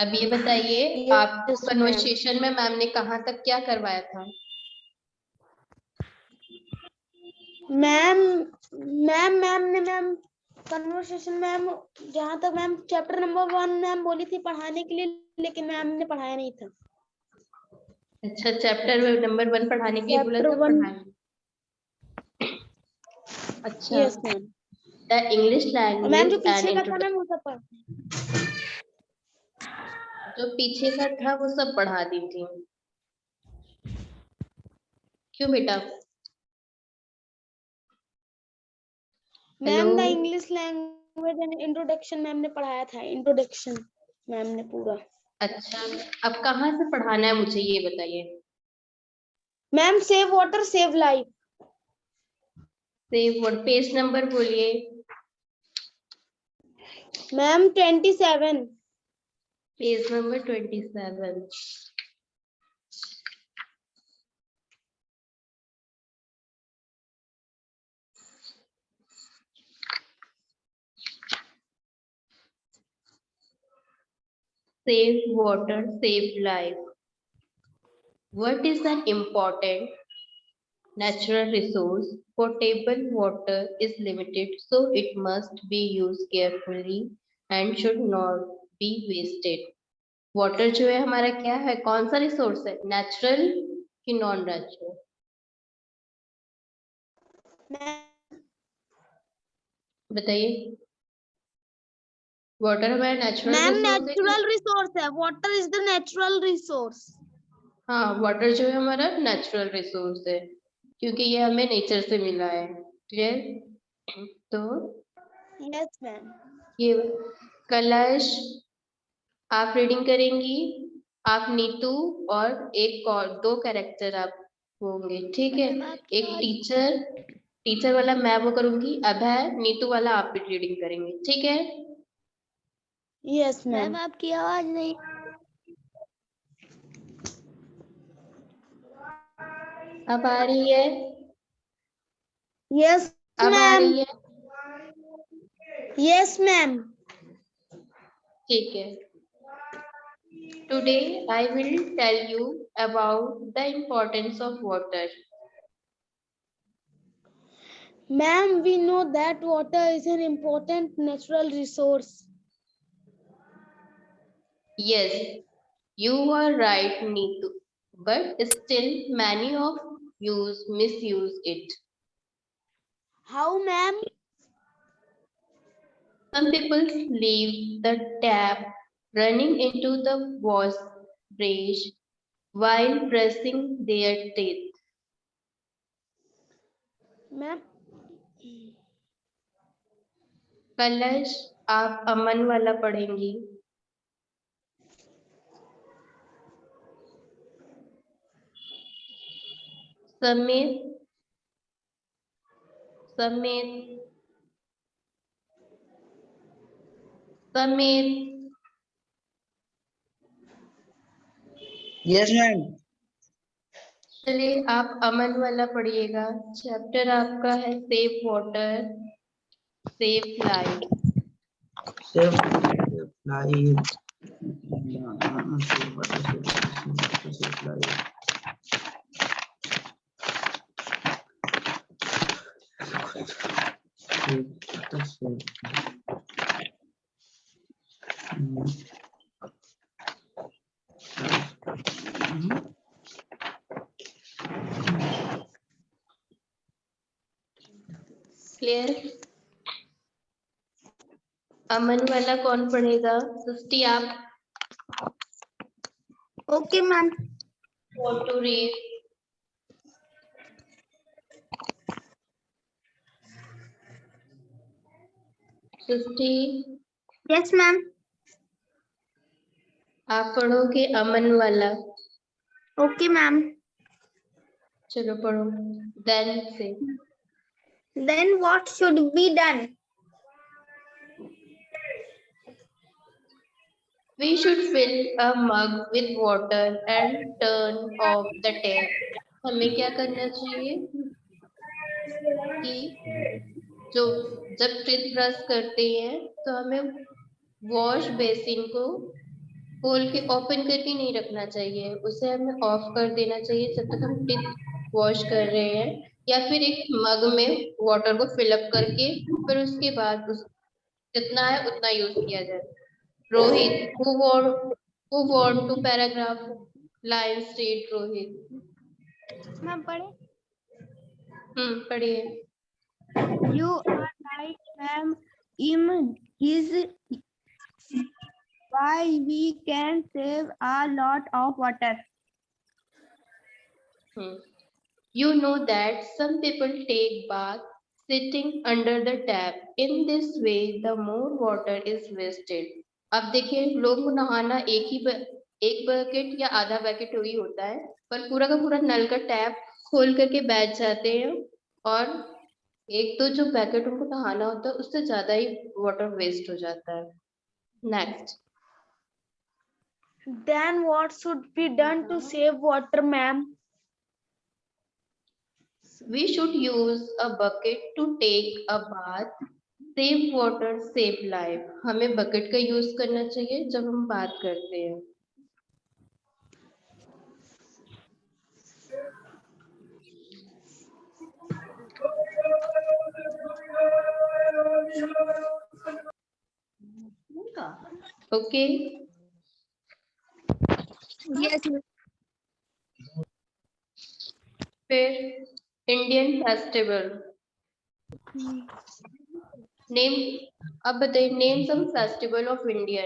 अब ये बताइए, आपको यस मैम। कन्वर्सेशन में मैम ने कहाँ तक क्या करवाया था? मैम मैम ने मैम कन्वर्सेशन मैम जहाँ तक मैम चैप्टर नंबर 1 मैम बोली थी पढ़ाने के लिए, लेकिन मैम ने पढ़ाया नहीं था। अच्छा, चैप्टर नंबर 1 पढ़ाने के लिए बोला चैप्टर था, 1। पढ़ाने। अच्छा, yes ma'am. The English ma'am जो लैंग्वेज एंड पीछे का था इंट्रोडक्शन। मैम वो सब पढ़ा। जो पीछे का था वो सब पढ़ा दी थी। क्यों बेटा? Hello. Ma'am the English language and introduction ma'am ने पढ़ाया था। इंट्रोडक्शन मैम ने पूरा। अच्छा, अब कहाँ से पढ़ाना है मुझे ये बताइए। Ma'am save water save life. Save world, page number बोलिए। Ma'am 27। Page number 27। Save water, save life. What is an important natural resource? Potable water is limited, so it must be used carefully and should not be wasted. Water जो है हमारा क्या है, कौन सा resource है, natural कि non natural? बताइए। वाटर हमारा नेचुरल मैम रिसोर्स है। नेचुरल रिसोर्स है। Water is the natural resource. हाँ, वाटर जो है हमारा नेचुरल रिसोर्स है, क्योंकि ये हमें नेचर से मिला है। क्लियर? तो यस मैम। ये कलश आप रीडिंग करेंगी, आप नीतू और एक और दो कैरेक्टर आप होंगे, ठीक है? एक टीचर, टीचर वाला मैं वो करूंगी, अभय नीतू वाला आप भी रीडिंग करेंगे, ठीक है? Yes ma'am. आपकी आवाज नहीं। अब आ रही है? यस अब आ मैम। रही है? Yes ma'am. ठीक है। Today I will tell you about the importance of water. Ma'am, we know that water is an important natural resource. Yes, you are right, Neetu. But still, many of you misuse it. How, ma'am? Some people leave the tap running into the wash brush while brushing their teeth. Ma'am. कलश आप अमन वाला पढ़ेंगी। समेत समेत समेत yes ma'am. चलिए आप अमन वाला पढ़िएगा। चैप्टर आपका है save water save life. Save life. Clear? Aman वाला कौन पढ़ेगा? सृष्टि आप। Okay, ma'am. Want to read? Srishti Yes, ma'am. आप पढ़ोगे अमन वाला। Okay, ma'am. चलो पढ़ो। देन से Then what should be done? we should fill a mug with water and turn off the tap. हमें क्या करना चाहिए कि जो जब टीथ ब्रश करते हैं तो हमें वॉश बेसिन को खोल के ओपन करके नहीं रखना चाहिए, उसे हमें ऑफ कर देना चाहिए जब तक हम टिप वॉश कर रहे हैं, या फिर एक मग में वाटर को फिलअप करके फिर उसके बाद उस जितना है उतना यूज किया जाए। Rohit, who want to paragraph line state Rohit. Ma'am पढ़े। पढ़िए। You are right, ma'am. In his why we can save a lot of water. You know that some people take bath sitting under the tap. In this way, the more water is wasted. अब देखिए, लोगों को नहाना एक bucket या आधा bucket ही होता है, पर पूरा का पूरा नल का टैप खोल करके बैठ जाते हैं, और एक तो जो बकेट उनको नहाना होता है उससे ज्यादा ही वाटर वेस्ट हो जाता है। Next. Then what should be done to save water, ma'am? We should use a bucket to take a bath. Save water, save life. हमें बकेट का यूज करना चाहिए जब हम बात करते हैं। ओके। Yes, फिर इंडियन फेस्टिवल नेम। अब बताइए, name some festival of India.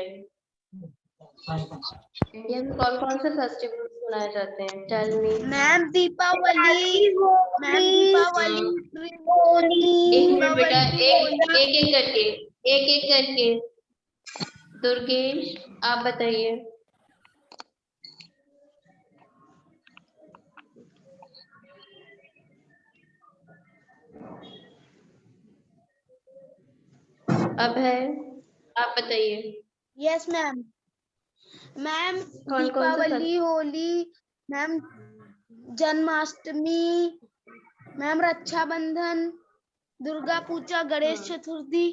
India में कौन कौन से फेस्टिवल मनाए जाते हैं? Tell me. Ma'am Deepawali, ma'am Deepawali, एक मिनट बेटा, एक एक करके। दुर्गेश, आप बताइए। अब है, आप बताइए। Yes ma'am. मैम कौन कौन से दीपावली, होली, मैम जन्माष्टमी, मैम रक्षाबंधन, दुर्गा पूजा, गणेश चतुर्थी।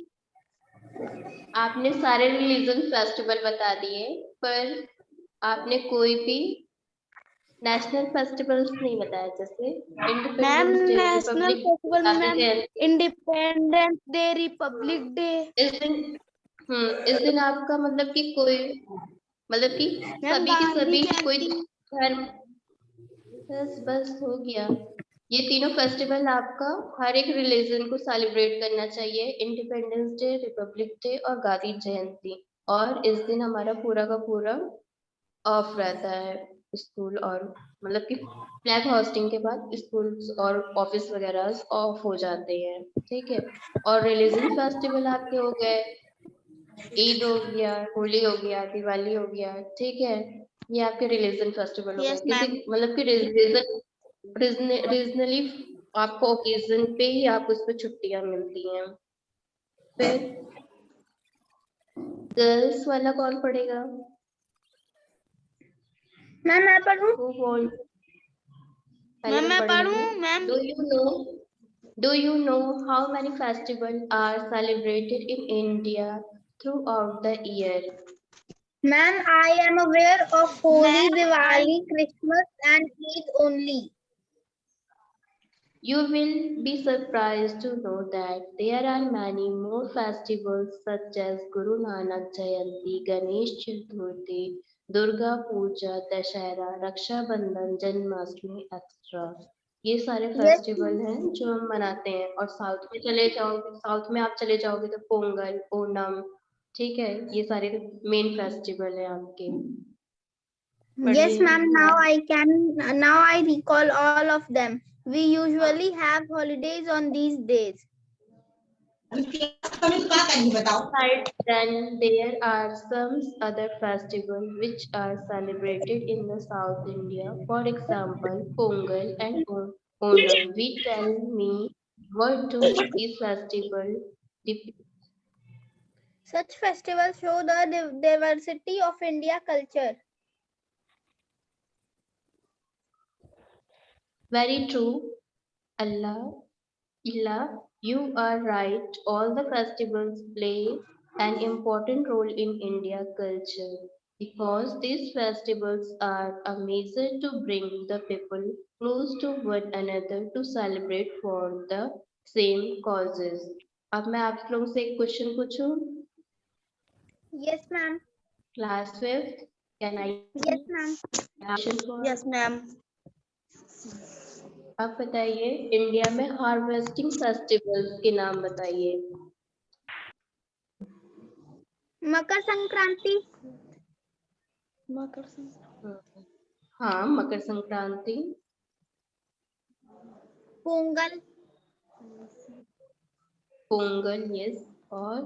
आपने सारे रिलीजन फेस्टिवल बता दिए, पर आपने कोई भी नेशनल फेस्टिवल्स नहीं बताया, जैसे ma'am independence day, national festival में ma'am independence day, republic day. इस दिन आपका मतलब कि कोई, मतलब कि मैम सभी की गांधी कोई जयंती। धर्म। बस हो गया। ये तीनों फेस्टिवल आपका हर एक रिलीजन को सेलिब्रेट करना चाहिए, इंडिपेंडेंस डे, रिपब्लिक डे और गांधी जयंती। और इस दिन हमारा पूरा का पूरा ऑफ रहता है स्कूल, और मतलब कि फ्लैग होस्टिंग के बाद स्कूल और ऑफिस वगैरह ऑफ हो जाते हैं, ठीक है। और रिलीजन फेस्टिवल आपके हो गए, ईद हो गया, होली हो गया, दिवाली हो गया, ठीक है। ये आपके रिलीजन फेस्टिवल हो गए। Yes, किसी ma'am. मतलब कि रीजनली आपको ओकेजन पे ही आप उस पर छुट्टियां मिलती हैं। फिर गर्ल्स वाला कौन पढ़ेगा? मैम मैं पढ़ूं? मैम मैं पढ़ूं ma'am? Do you know how many festivals are celebrated in India throughout the year? Ma'am, I am aware of Holi, Diwali, Christmas and Eid only. You will be surprised to know that there are many more festivals such as Guru Nanak Jayanti, Ganesh Chaturthi, Durga Puja, Dashera, Raksha Bandhan, Janmashtami, etc. ये सारे festival हैं जो हम मनाते हैं। और south में चले जाओगे, साउथ में आप चले जाओगे तो पोंगल, ओणम, ठीक है, ये सारे मेन फेस्टिवल हैं आपके। Yes, ma'am. Now I recall all of them. We usually have holidays on these days. Besides, then there are some other festivals which are celebrated in the South India. For example, Pongal and Onam. We tell me, what do these festivals depict? Such festivals show the diversity of India culture. Very true, Allah. Ila, you are right. All the festivals play an important role in India culture. Because these festivals are a measure to bring the people close to one another to celebrate for the same causes. अब मैं आप लोगों से एक question पूछूं. Yes, ma'am. Class 5th, can I Yes, ma'am. question for? Yes, ma'am. आप बताइए India में हार्वेस्टिंग फेस्टिवल्स के नाम बताइए. मकर संक्रांति। मकर संक्रांति। हाँ, मकर संक्रांति. पोंगल। पोंगल, यस. और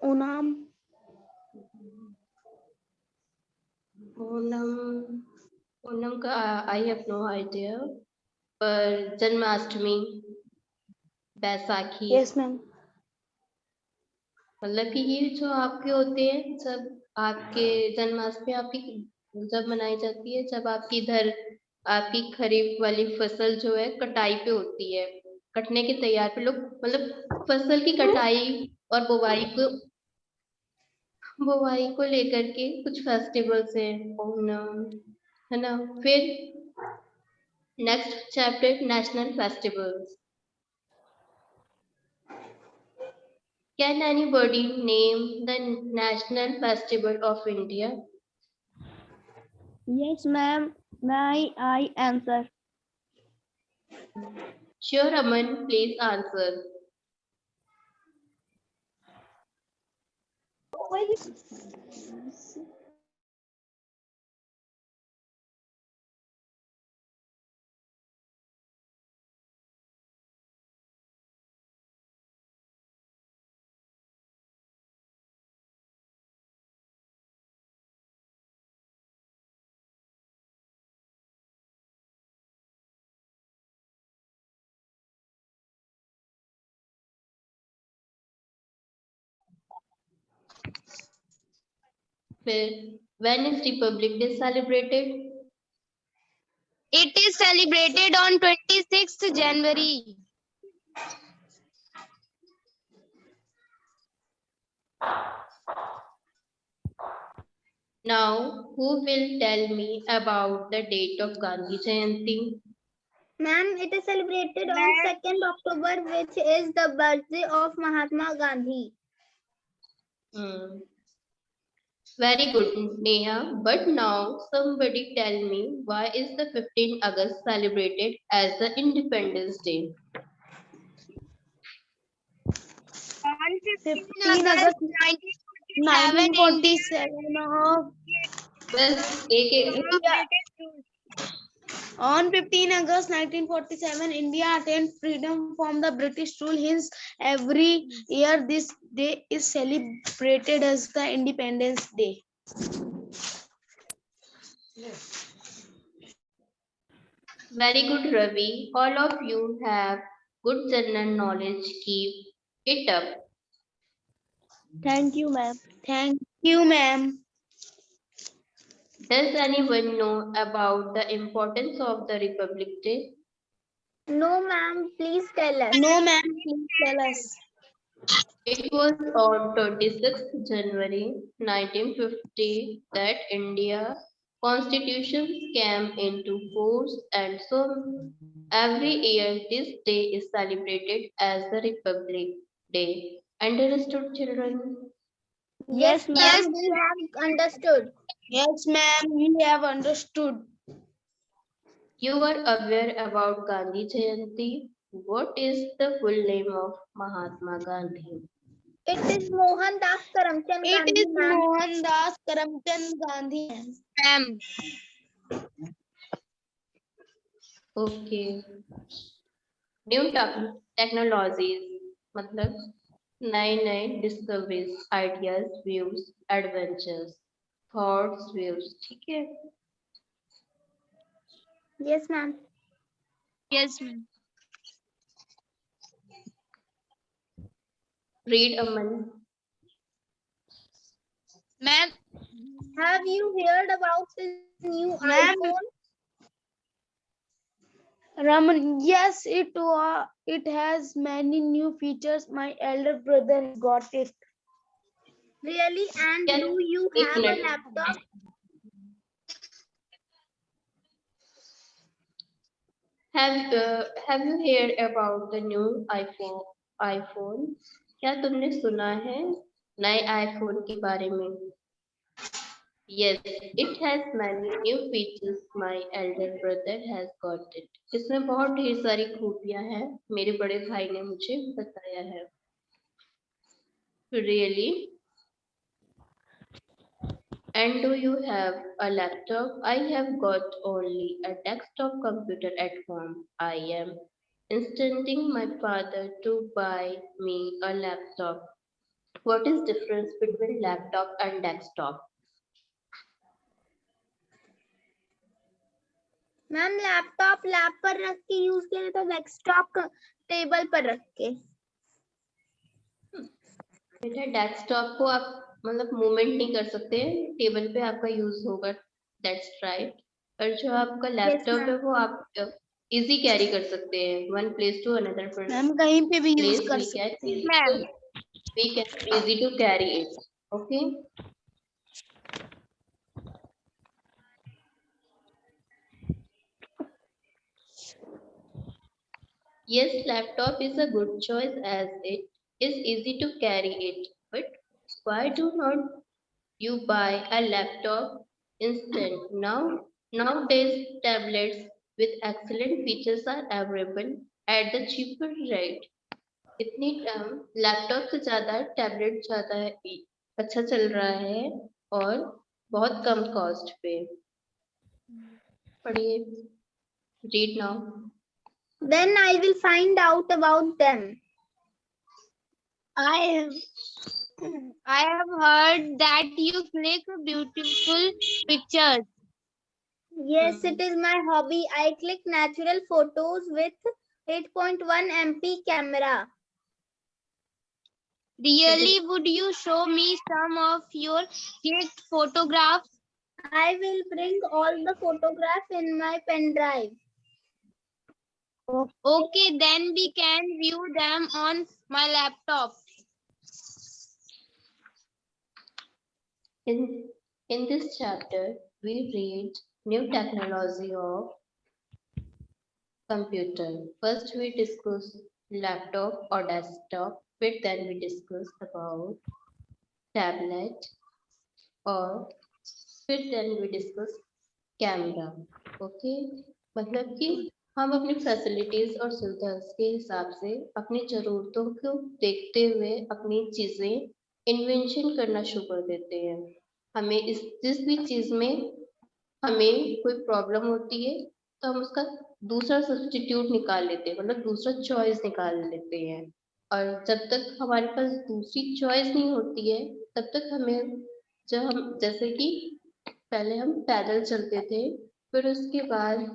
ओणम। ओणम. ओणम का आई हैव नो आइडिया. पर जन्माष्टमी, बैसाखी. Yes ma'am. मतलब कि ये जो आपके होते हैं सब आपके जन्माष्टमी आपकी जब मनाई जाती है जब आपकी इधर आपकी खरीफ वाली फसल जो है कटाई पे होती है. कटने के तैयार पे लोग मतलब फसल की कटाई और बुवाई को लेकर के कुछ फेस्टिवल्स हैं. ओणम है ना. फिर next chapter national festivals. Can anybody name the national festival of India? Yes, ma'am. May I answer? Sure, Aman, please answer. When is Republic Day celebrated? It is celebrated on 26th January. Now, who will tell me about the date of Gandhi Jayanti? Ma'am, it is celebrated on 2nd October, which is the birthday of Mahatma Gandhi. Very good, Neha. But now, somebody tell me why is the 15th August celebrated as the Independence Day? On 15 August 1947 of बस एक On 15 August 1947, India attained freedom from the British rule. Hence, every year this day is celebrated as the Independence Day. Very good, Ravi. All of you have good general knowledge. Keep it up. Thank you, ma'am. Thank you, ma'am. Does anyone know about the importance of the Republic Day? No, ma'am. Please tell us. No, ma'am. Please tell us. It was on 26th January 1950 that India Constitution came into force, and so every year this day is celebrated as the Republic Day. Understood, children? Yes, ma'am. Yes, we have understood. Yes, ma'am. We have understood. You are aware about Gandhi Jayanti. What is the full name of Mahatma Gandhi? It is Mohandas Karamchand Gandhi. It is Mohandas Karamchand Gandhi, ma'am. Okay. New technologies मतलब नए नए discoveries, ideas, views, adventures, thoughts, views. ठीक है. Yes, ma'am. Yes, ma'am. Read Aman. Ma'am, have you heard about this new iPhone? Raman, yes, it has many new features. My elder brother got it. Really? And Yes, do you एक have a minute laptop? have you heard about the new iPhone? क्या तुमने सुना है नए iPhone के बारे में? Yes, it has many new features. My elder brother has got it. इसमें बहुत ढेर सारी खूबियां हैं मेरे बड़े भाई ने मुझे बताया है. Really? And do you have a laptop? I have got only a desktop computer at home. I am instructing my father to buy me a laptop. What is difference between laptop and desktop? Ma'am laptop lap पर रख के use किया जाता है, desktop table पर रख के. बेटा डेस्कटॉप को आप मतलब मूवमेंट नहीं कर सकते, टेबल पे आपका यूज होगा. That's right. और जो आपका लैपटॉप है वो आप इजी कैरी कर सकते हैं one place to another ma'am कहीं पे भी यूज place. कर We can सकते हैं. easy we can easy to carry it. Okay. Yes, laptop is a good choice as it is easy to carry it. But why do not you buy a laptop instead? Nowadays tablets with excellent features are available at the cheaper rate. इतनी laptop से ज्यादा tablet ज्यादा अच्छा चल रहा है और बहुत कम कॉस्ट पे. पढ़िए. Read now. Then I will find out about them. I have heard that you click beautiful pictures. Yes, it is my hobby. I click natural photos with 8.1 MP camera. Really, would you show me some of your clicked photographs? I will bring all the photographs in my pen drive. Okay, then we can view them on my laptop. In this chapter we read new technology of computer. First we discuss laptop or desktop, then we discuss about tablet और then we discuss camera. Okay. मतलब कि हम अपनी facilities और सुविधा के हिसाब से अपनी जरूरतों को देखते हुए अपनी चीजें इन्वेंशन करना शुरू कर देते हैं. हमें इस जिस भी चीज में हमें कोई प्रॉब्लम होती है तो हम उसका दूसरा सब्स्टिट्यूट निकाल लेते हैं, मतलब दूसरा चॉइस निकाल लेते हैं. और जब तक हमारे पास दूसरी चॉइस नहीं होती है तब तक हमें जब हम जैसे कि पहले हम पैदल चलते थे, फिर उसके बाद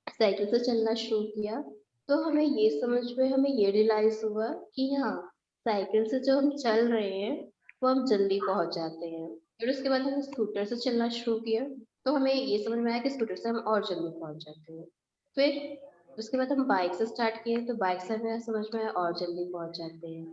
साइकिल से चलना शुरू किया, तो हमें ये समझ में हमें ये रियलाइज हुआ कि हाँ साइकिल से जो हम चल रहे हैं वो हम जल्दी पहुंच जाते हैं. फिर उसके बाद हमने स्कूटर से चलना शुरू किया तो हमें ये समझ में आया कि स्कूटर से हम और जल्दी पहुंच जाते हैं. फिर उसके बाद हम बाइक से स्टार्ट किए तो बाइक से हमें समझ में आया और जल्दी पहुंच जाते हैं.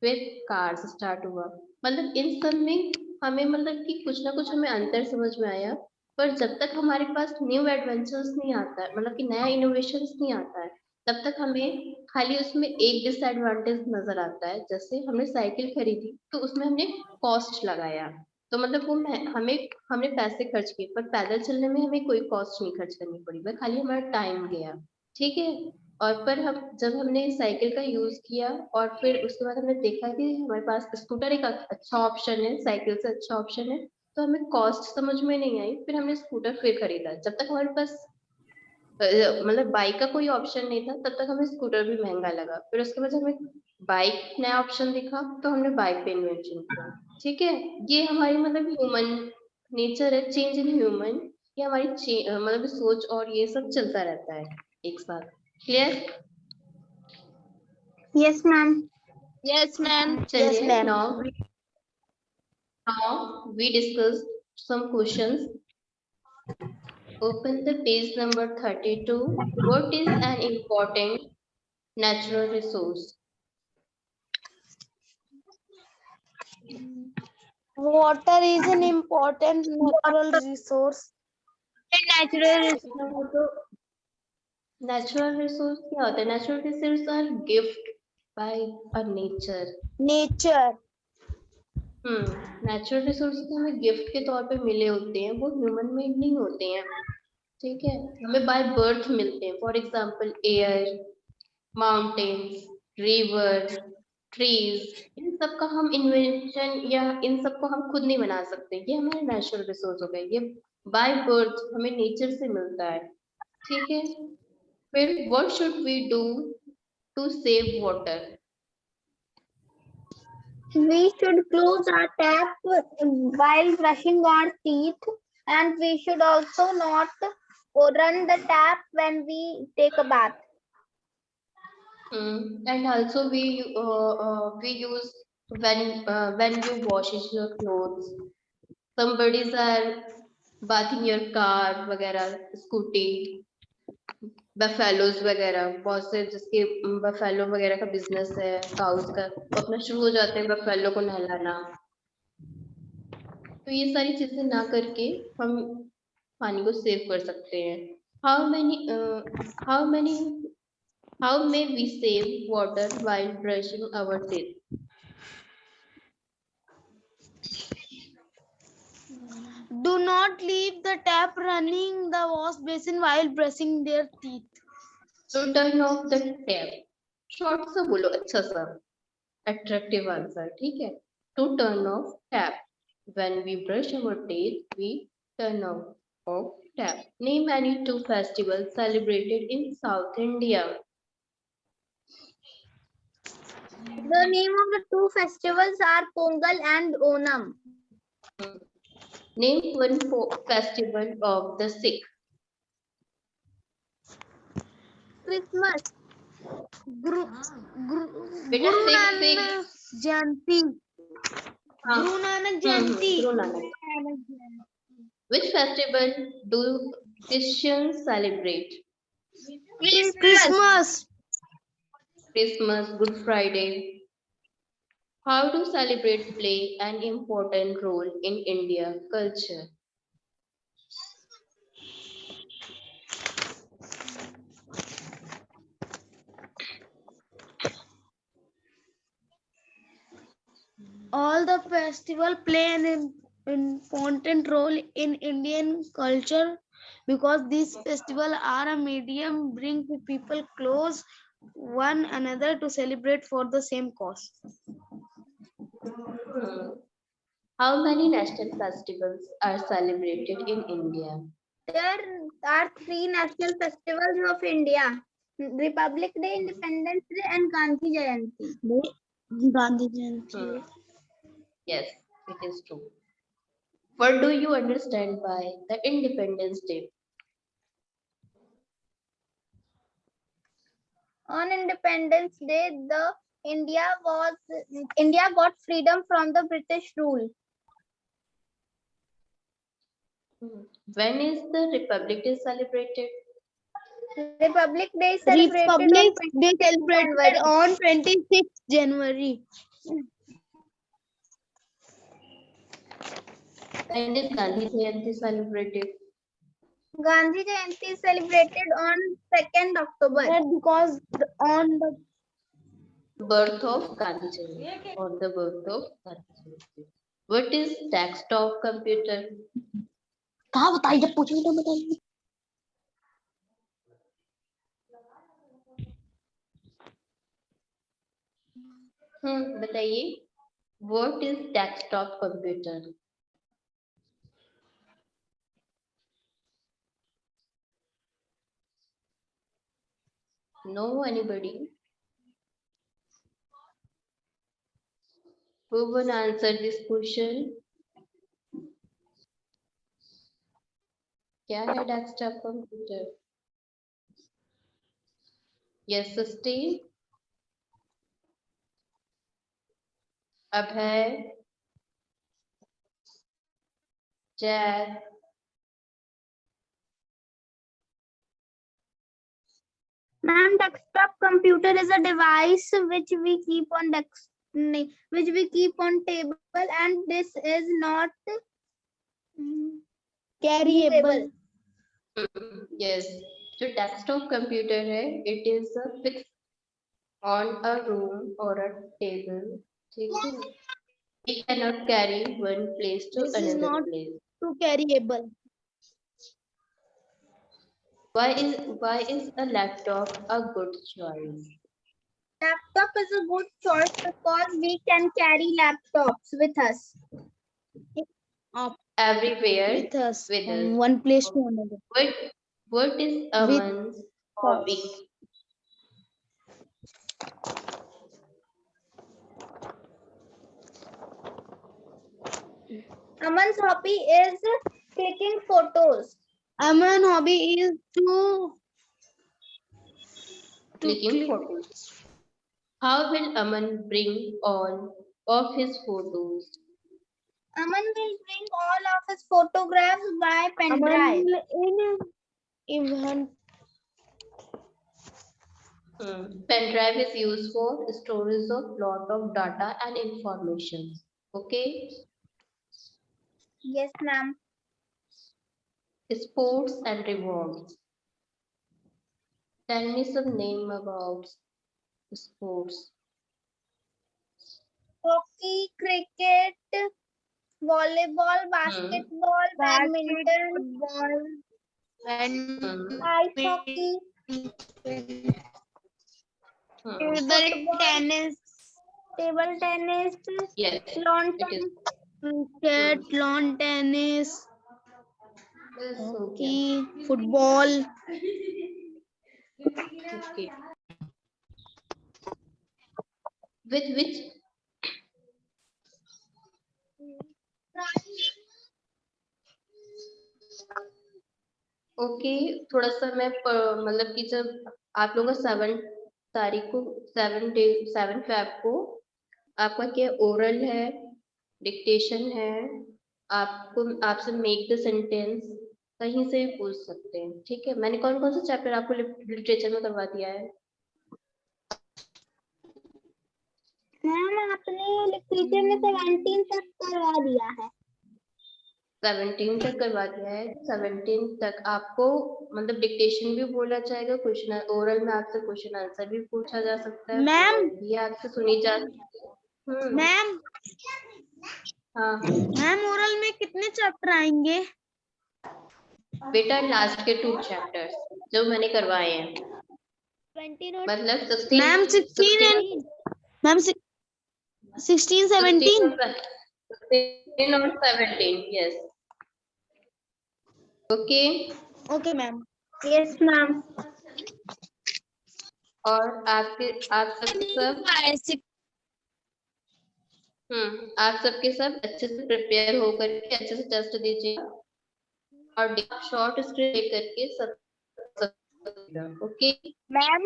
फिर कार से स्टार्ट हुआ. मतलब इन सब में हमें मतलब कि कुछ ना कुछ हमें अंतर समझ में आया. पर जब तक हमारे पास न्यू एडवेंचर्स नहीं आता है, मतलब कि नया इनोवेशंस नहीं आता है, तब तक हमें खाली उसमें एक डिसएडवांटेज नजर आता है. जैसे हमने साइकिल खरीदी तो उसमें हमने कॉस्ट लगाया, तो मतलब वो हमें हमने पैसे खर्च किए, पर पैदल चलने में हमें कोई कॉस्ट नहीं खर्च करनी पड़ी, बस खाली हमारा टाइम गया. ठीक है. और पर हम जब हमने साइकिल का यूज किया और फिर उसके बाद हमने देखा कि हमारे पास स्कूटर एक अच्छा ऑप्शन है, साइकिल से अच्छा ऑप्शन है, तो हमें कॉस्ट समझ में नहीं आई. फिर हमने स्कूटर फिर खरीदा. जब तक हमारे पास मतलब बाइक का कोई ऑप्शन नहीं था तब तक हमें स्कूटर भी महंगा लगा. फिर उसके बाद हमें बाइक नया ऑप्शन दिखा तो हमने बाइक पे इन्वेंशन किया. ठीक है. ये हमारी मतलब ह्यूमन नेचर है, चेंज इन ह्यूमन. ये हमारी मतलब सोच और ये सब चलता रहता है एक साथ. Clear. Yes, ma'am. Yes, ma'am. चलिए. Yes, ma'am. Now we discuss some questions. Open the page number 32. What is an important natural resource? Water is an important natural resource. Natural resource. Natural resource क्या होता है? Natural resource are gift by a nature. Nature. Natural resources हमें gift के तौर पे मिले होते हैं, वो ह्यूमन मेड नहीं होते हैं, ठीक है, हमें बाय बर्थ मिलते हैं। For example air, mountains, river, trees, इन सब का हम इन्वेंशन या इन सब को हम खुद नहीं बना सकते, ये हमारे नेचुरल रिसोर्स हो गए, ये बाय बर्थ हमें नेचर से मिलता है, ठीक है। फिर what should we do to save water? We should close our tap while brushing our teeth, and we should also not run the tap when we take a bath. And also we use when you wash your clothes. Somebody's are bathing your car वगैरह, scooty, buffaloes वगैरह, बहुत से जिसके buffalo वगैरह का business है, cows का, वो अपना शुरू हो जाते हैं बफेलो को नहलाना। तो ये सारी चीजें ना करके हम पानी को सेव कर सकते हैं। How may we save water while brushing our teeth? Do not leave the tap running the wash basin while brushing their teeth. So turn off the tap. Short सा बोलो, अच्छा सा अट्रैक्टिव आंसर, ठीक है। To turn off tap, when we brush our teeth we turn off tap. Name any two festivals celebrated in South India. The name of the two festivals are Pongal and Onam. Name one festival of the Sikh. Christmas. Guru बेटा Sikh Nanak Jayanti. हाँ, Guru Nanak Jayanti. Guru Nanak. Which festival do Christians celebrate? Christmas. Christmas, Good Friday. How do celebrate play an important role in India culture? All the festival play an important role in Indian culture because these festivals are a medium bring people close one another to celebrate for the same cause. How many national festivals are celebrated in India? There are three national festivals of India: Republic Day, Independence Day, and Gandhi Jayanti. Gandhi Jayanti. Yes, it is true. What do you understand by the Independence Day? On Independence Day, India got freedom from the British rule. When is the Republic Day celebrated? Republic Day is celebrated on 26th January. When is Gandhi Jayanti celebrated? Gandhi Jayanti is celebrated on 2nd October. Because on the Birth of Gandhi Jayanti. On the birth of Gandhi Jayanti. What is desktop computer? कहाँ बताइए, जब पूछेंगे तो बताइए. बताइए. What is desktop computer? No, anybody? Who will answer this question? क्या है desktop computer? Yes, Steve. Abhay. Jack. Ma'am, desktop computer is a device which we keep on which we keep on table, and this is not carryable. Yes, जो desktop computer है, it is fixed on a room or a table. ठीक है, it cannot carry one place to This is another not place. too carryable. Why is a laptop a good choice? Laptop is a good choice because we can carry laptops with us. Everywhere With us. with From us. one place to another. What is Aman's hobby? Aman's hobby is clicking photos. Aman's hobby is to Clicking photos. How will Aman bring all of his photos? Aman will bring all of his photographs by pen drive. Pen drive is used for storage of lot of data and information. Okay. Yes, ma'am. Sports and rewards. Tell me some name about sports. Hockey, cricket, volleyball, basketball, badminton, football, ice hockey, table tennis, Yes. lawn It is. tennis, cricket, lawn tennis, Yes, hockey, football. Okay. With which okay थोड़ा सा मैं मतलब कि जब आप लोगों का 7 तारीख को 7 फेब को आपका क्या ओरल है, डिक्टेशन है, आपसे मेक द सेंटेंस कहीं से भी पूछ सकते हैं, ठीक है। मैंने कौन कौन सा चैप्टर आपको लिटरेचर में करवा दिया है? मैम आपने लिटरेचर में 17 तक करवा दिया है। 17 तक करवा दिया है। 17 तक आपको मतलब डिक्टेशन भी बोला जाएगा, क्वेश्चन ओरल में आपसे क्वेश्चन आंसर भी पूछा जा सकता है, मैम ये आपसे सुनी जा सकती है। मैम हाँ मैम ओरल में कितने चैप्टर आएंगे? बेटा लास्ट के 2 चैप्टर्स जो मैंने करवाए हैं, 20 और मतलब 16 मैम 16 मैम 16 17 और 17 yes okay okay ma'am yes ma'am. और आप सबके सब अच्छे से प्रिपेयर होकर के अच्छे से टेस्ट दीजिए और शॉर्ट स्क्रीन लेकर के सब ओके मैम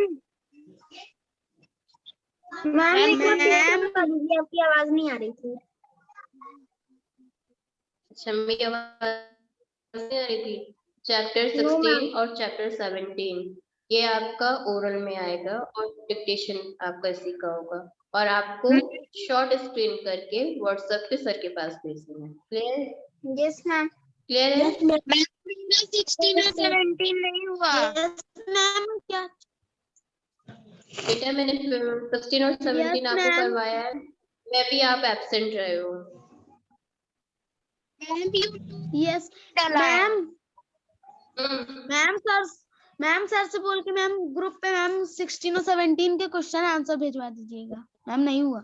आपकी आवाज नहीं आ रही थी। अच्छा मेरी आवाज नहीं आ रही थी। चैप्टर 16 और चैप्टर 17 ये आपका ओरल में आएगा और डिक्टेशन आपका इसी का होगा और आपको शॉर्ट स्क्रीन करके व्हाट्सएप पे सर के पास भेजना है। क्लियर? Yes ma'am. क्लियर है? 16 और 17 नहीं हुआ। मैम क्या बेटा मैंने 16 और 17 आपको करवाया है, मैं भी आप एब्सेंट रहे हो। यस मैम सर से बोल के मैम ग्रुप पे मैम 16 और 17 के क्वेश्चन आंसर भिजवा दीजिएगा। मैम नहीं हुआ।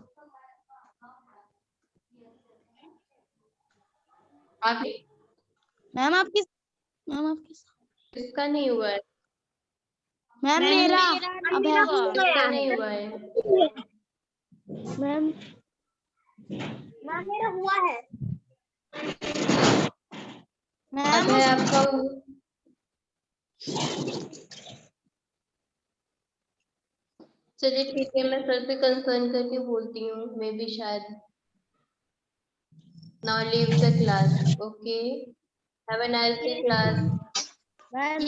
मैम आपकी इसका नहीं हुआ है। मैम मेरा अब इसका नहीं हुआ है। मैम मेरा हुआ है। अब है आपका चलिए ठीक है, मैं सर से कंसर्न करके बोलती हूँ, मैं भी शायद now leave the class, okay, have a nice day class. Bye.